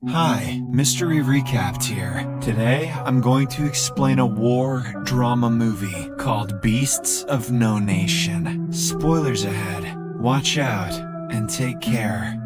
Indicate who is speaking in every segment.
Speaker 1: Hi, Mystery Recapped here. Today, I'm going to explain a war drama movie called Beasts of No Nation. Spoilers ahead. Watch out and take care.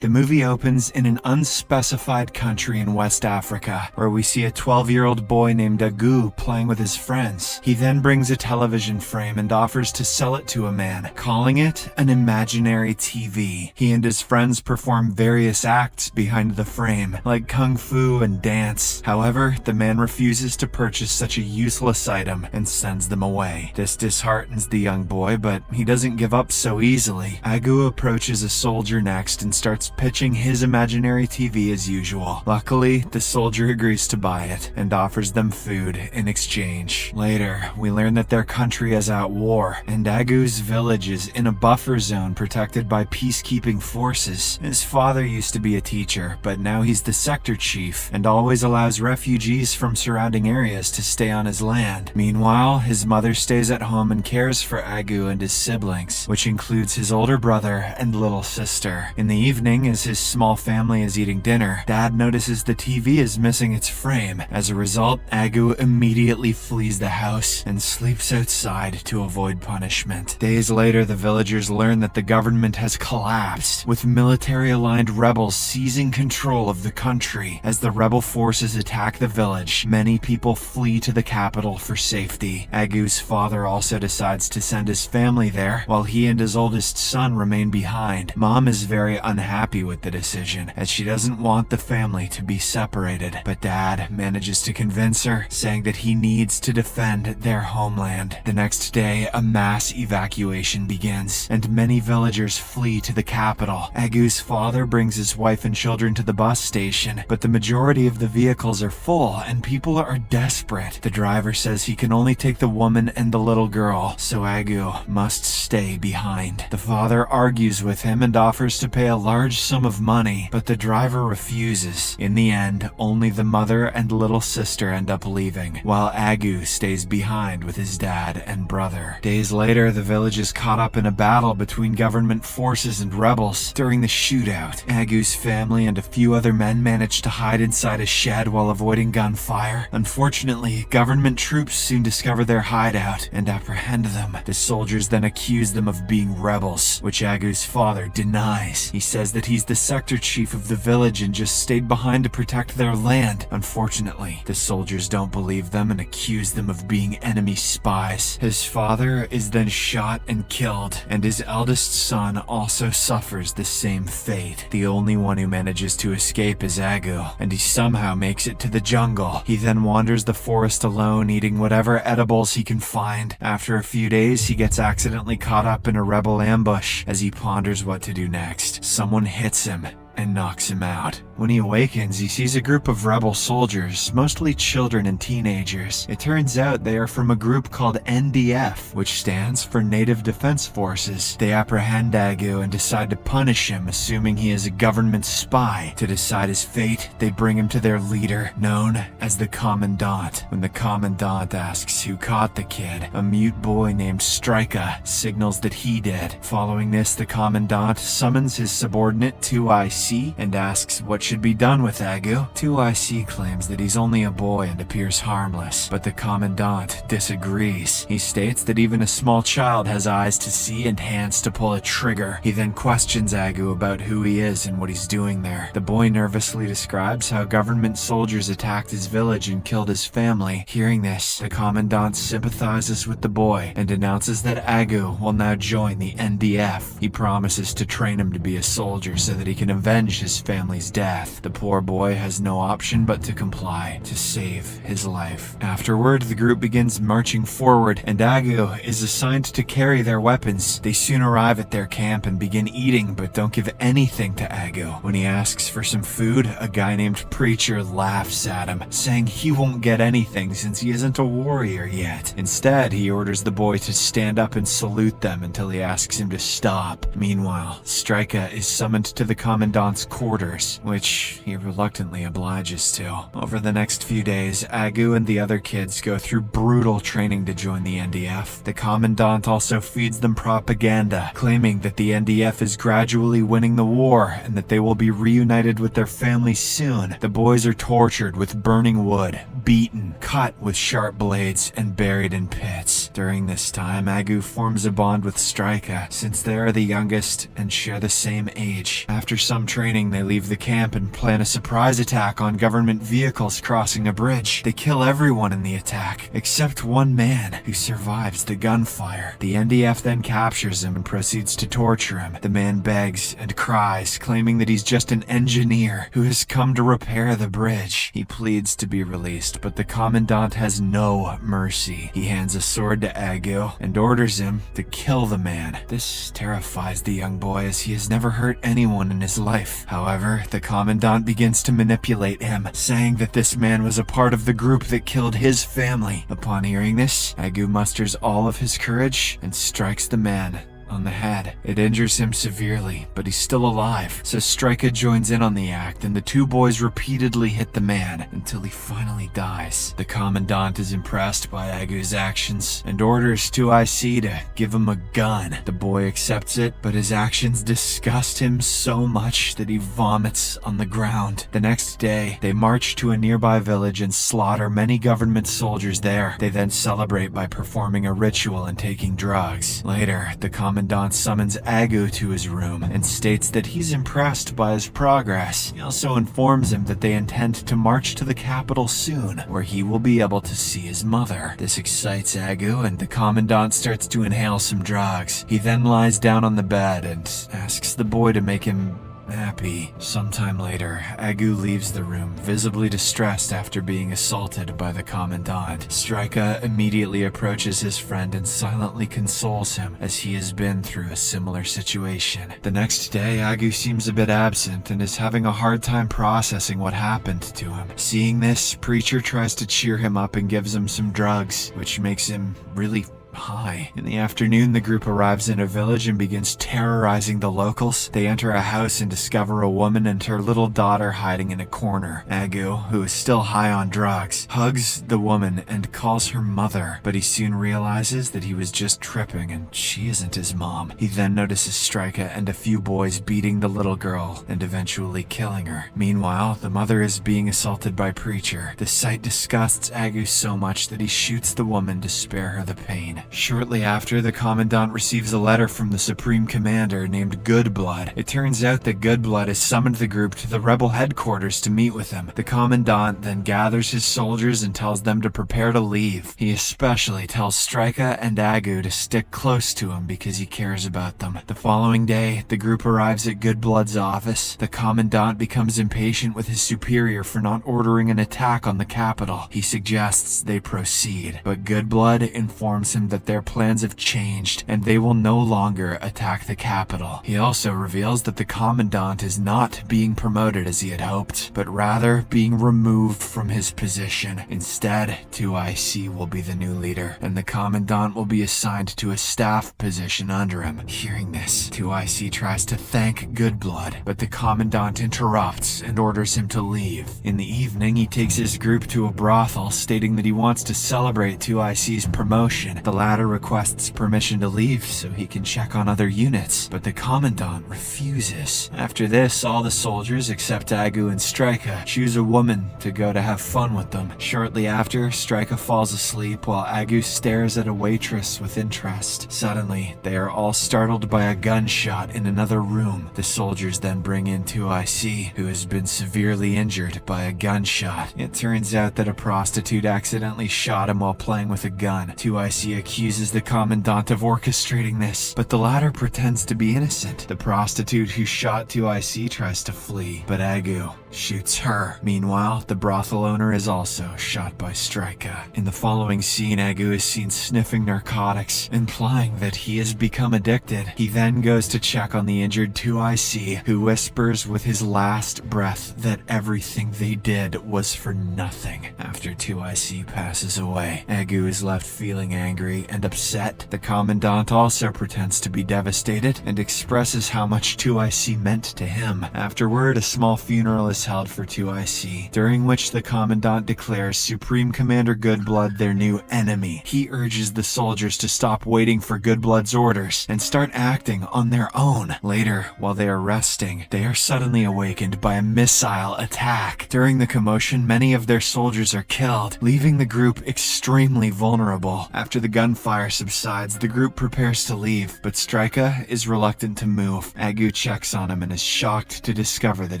Speaker 1: The movie opens in an unspecified country in West Africa, where we see a 12-year-old boy named Agu playing with his friends. He then brings a television frame and offers to sell it to a man, calling it an imaginary TV. He and his friends perform various acts behind the frame, like kung fu and dance. However, the man refuses to purchase such a useless item and sends them away. This disheartens the young boy, but he doesn't give up so easily. Agu approaches a soldier next and starts pitching his imaginary TV as usual. Luckily, the soldier agrees to buy it and offers them food in exchange. Later, we learn that their country is at war, and Agu's village is in a buffer zone protected by peacekeeping forces. His father used to be a teacher, but now he's the sector chief and always allows refugees from surrounding areas to stay on his land. Meanwhile, his mother stays at home and cares for Agu and his siblings, which includes his older brother and little sister. In the evening, as his small family is eating dinner, Dad notices the TV is missing its frame. As a result, Agu immediately flees the house and sleeps outside to avoid punishment. Days later, the villagers learn that the government has collapsed, with military-aligned rebels seizing control of the country. As the rebel forces attack the village, many people flee to the capital for safety. Agu's father also decides to send his family there, while he and his oldest son remain behind. Mom is very unhappy with the decision, as she doesn't want the family to be separated, but Dad manages to convince her, saying that he needs to defend their homeland. The next day, a mass evacuation begins, and many villagers flee to the capital. Agu's father brings his wife and children to the bus station, but the majority of the vehicles are full, and people are desperate. The driver says he can only take the woman and the little girl, so Agu must stay behind. The father argues with him and offers to pay a large sum of money, but the driver refuses. In the end, only the mother and little sister end up leaving, while Agu stays behind with his dad and brother. Days later, the village is caught up in a battle between government forces and rebels. During the shootout, Agu's family and a few other men manage to hide inside a shed while avoiding gunfire. Unfortunately, government troops soon discover their hideout and apprehend them. The soldiers then accuse them of being rebels, which Agu's father denies. He says that he's the sector chief of the village and just stayed behind to protect their land. Unfortunately, the soldiers don't believe them and accuse them of being enemy spies. His father is then shot and killed, and his eldest son also suffers the same fate. The only one who manages to escape is Agu, and he somehow makes it to the jungle. He then wanders the forest alone, eating whatever edibles he can find. After a few days, he gets accidentally caught up in a rebel ambush. As he ponders what to do next, someone hits him and knocks him out. When he awakens, he sees a group of rebel soldiers, mostly children and teenagers. It turns out they are from a group called NDF, which stands for Native Defense Forces. They apprehend Agu and decide to punish him, assuming he is a government spy. To decide his fate, they bring him to their leader, known as the Commandant. When the Commandant asks who caught the kid, a mute boy named Strika signals that he did. Following this, the Commandant summons his subordinate 2IC and asks what should be done with Agu. 2IC claims that he's only a boy and appears harmless, but the Commandant disagrees. He states that even a small child has eyes to see and hands to pull a trigger. He then questions Agu about who he is and what he's doing there. The boy nervously describes how government soldiers attacked his village and killed his family. Hearing this, the Commandant sympathizes with the boy and announces that Agu will now join the NDF. He promises to train him to be a soldier so that he can avenge his family's death. The poor boy has no option but to comply to save his life. Afterward, the group begins marching forward, and Agu is assigned to carry their weapons. They soon arrive at their camp and begin eating, but don't give anything to Agu. When he asks for some food, a guy named Preacher laughs at him, saying he won't get anything since he isn't a warrior yet. Instead, he orders the boy to stand up and salute them until he asks him to stop. Meanwhile, Strika is summoned to the Commandant's quarters, which which he reluctantly obliges to. Over the next few days, Agu and the other kids go through brutal training to join the NDF. The Commandant also feeds them propaganda, claiming that the NDF is gradually winning the war and that they will be reunited with their families soon. The boys are tortured with burning wood, beaten, cut with sharp blades, and buried in pits. During this time, Agu forms a bond with Striker, since they are the youngest and share the same age. After some training, they leave the camp and plan a surprise attack on government vehicles crossing a bridge. They kill everyone in the attack, except one man, who survives the gunfire. The NDF then captures him and proceeds to torture him. The man begs and cries, claiming that he's just an engineer who has come to repair the bridge. He pleads to be released, but the Commandant has no mercy. He hands a sword to Agu and orders him to kill the man. This terrifies the young boy, as he has never hurt anyone in his life. However, the Commandant begins to manipulate him, saying that this man was a part of the group that killed his family. Upon hearing this, Agu musters all of his courage and strikes the man on the head. It injures him severely, but he's still alive, so Striker joins in on the act, and the two boys repeatedly hit the man until he finally dies. The Commandant is impressed by Agu's actions and orders 2IC to give him a gun. The boy accepts it, but his actions disgust him so much that he vomits on the ground. The next day, they march to a nearby village and slaughter many government soldiers there. They then celebrate by performing a ritual and taking drugs. Later, the Commandant summons Agu to his room and states that he's impressed by his progress. He also informs him that they intend to march to the capital soon, where he will be able to see his mother. This excites Agu, and the Commandant starts to inhale some drugs. He then lies down on the bed and asks the boy to make him happy. Sometime later, Agu leaves the room, visibly distressed after being assaulted by the Commandant. Striker immediately approaches his friend and silently consoles him, as he has been through a similar situation. The next day, Agu seems a bit absent and is having a hard time processing what happened to him. Seeing this, Preacher tries to cheer him up and gives him some drugs, which makes him really high. In the afternoon, the group arrives in a village and begins terrorizing the locals. They enter a house and discover a woman and her little daughter hiding in a corner. Agu, who is still high on drugs, hugs the woman and calls her mother, but he soon realizes that he was just tripping and she isn't his mom. He then notices Striker and a few boys beating the little girl and eventually killing her. Meanwhile, the mother is being assaulted by Preacher. The sight disgusts Agu so much that he shoots the woman to spare her the pain. Shortly after, the Commandant receives a letter from the Supreme Commander named Goodblood. It turns out that Goodblood has summoned the group to the rebel headquarters to meet with him. The Commandant then gathers his soldiers and tells them to prepare to leave. He especially tells Striker and Agu to stick close to him because he cares about them. The following day, the group arrives at Goodblood's office. The Commandant becomes impatient with his superior for not ordering an attack on the capital. He suggests they proceed, but Goodblood informs him that their plans have changed and they will no longer attack the capital. He also reveals that the Commandant is not being promoted as he had hoped, but rather being removed from his position. Instead, 2IC will be the new leader, and the Commandant will be assigned to a staff position under him. Hearing this, 2IC tries to thank Goodblood, but the Commandant interrupts and orders him to leave. In the evening, he takes his group to a brothel, stating that he wants to celebrate 2IC's promotion. The latter requests permission to leave so he can check on other units, but the Commandant refuses. After this, all the soldiers except Agu and Striker choose a woman to go to have fun with them. Shortly after, Striker falls asleep while Agu stares at a waitress with interest. Suddenly, they are all startled by a gunshot in another room. The soldiers then bring in 2IC, who has been severely injured by a gunshot. It turns out that a prostitute accidentally shot him while playing with a gun. 2IC accuses the Commandant of orchestrating this, but the latter pretends to be innocent. The prostitute who shot 2IC tries to flee, but Agu shoots her. Meanwhile, the brothel owner is also shot by Stryka. In the following scene, Egu is seen sniffing narcotics, implying that he has become addicted. He then goes to check on the injured 2IC, who whispers with his last breath that everything they did was for nothing. After 2IC passes away, Egu is left feeling angry and upset. The commandant also pretends to be devastated and expresses how much 2IC meant to him. Afterward, a small funeral is held for 2IC, during which the commandant declares Supreme Commander Goodblood their new enemy. He urges the soldiers to stop waiting for Goodblood's orders and start acting on their own. Later, while they are resting, they are suddenly awakened by a missile attack. During the commotion, many of their soldiers are killed, leaving the group extremely vulnerable. After the gunfire subsides, the group prepares to leave, but Stryka is reluctant to move. Egu checks on him and is shocked to discover that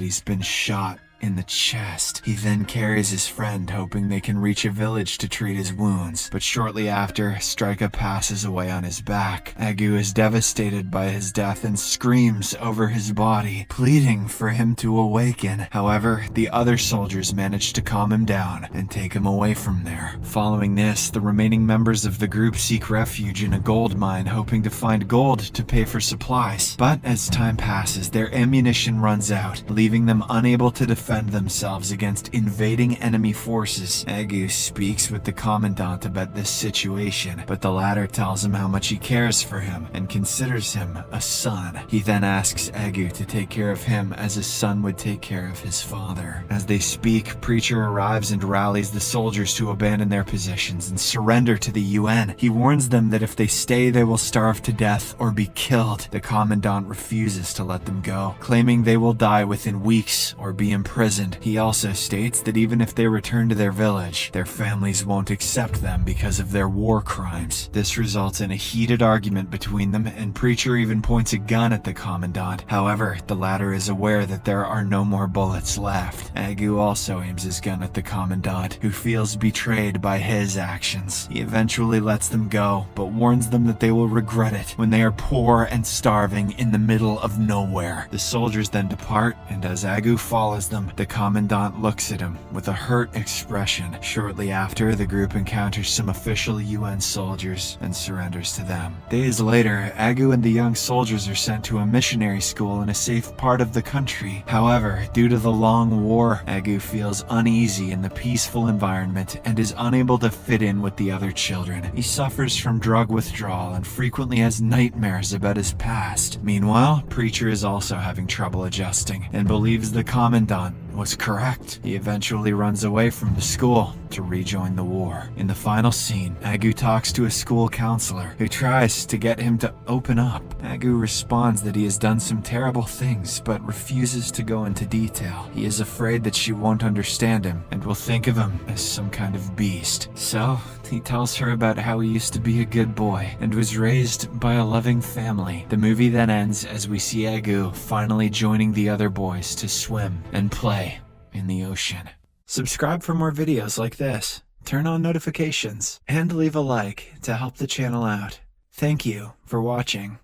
Speaker 1: he's been shot in the chest. He then carries his friend, hoping they can reach a village to treat his wounds, but shortly after, Stryka passes away on his back. Egu is devastated by his death and screams over his body, pleading for him to awaken. However, the other soldiers manage to calm him down and take him away from there. Following this, the remaining members of the group seek refuge in a gold mine, hoping to find gold to pay for supplies. But as time passes, their ammunition runs out, leaving them unable to defend themselves against invading enemy forces. Egu speaks with the commandant about this situation, but the latter tells him how much he cares for him and considers him a son. He then asks Egu to take care of him as a son would take care of his father. As they speak, Preacher arrives and rallies the soldiers to abandon their positions and surrender to the UN. He warns them that if they stay, they will starve to death or be killed. The commandant refuses to let them go, claiming they will die within weeks or be imprisoned. He also states that even if they return to their village, their families won't accept them because of their war crimes. This results in a heated argument between them, and Preacher even points a gun at the commandant. However, the latter is aware that there are no more bullets left. Egu also aims his gun at the commandant, who feels betrayed by his actions. He eventually lets them go, but warns them that they will regret it when they are poor and starving in the middle of nowhere. The soldiers then depart, and as Egu follows them, the commandant looks at him with a hurt expression. Shortly after, the group encounters some official UN soldiers and surrenders to them. Days later, Egu and the young soldiers are sent to a missionary school in a safe part of the country. However, due to the long war, Egu feels uneasy in the peaceful environment and is unable to fit in with the other children. He suffers from drug withdrawal and frequently has nightmares about his past. Meanwhile, Preacher is also having trouble adjusting and believes the commandant was correct. He eventually runs away from the school to rejoin the war. In the final scene, Egu talks to a school counselor who tries to get him to open up. Egu responds that he has done some terrible things but refuses to go into detail. He is afraid that she won't understand him and will think of him as some kind of beast. So, he tells her about how he used to be a good boy and was raised by a loving family. The movie then ends as we see Egu finally joining the other boys to swim and play in the ocean. Subscribe for more videos like this, turn on notifications, and leave a like to help the channel out. Thank you for watching.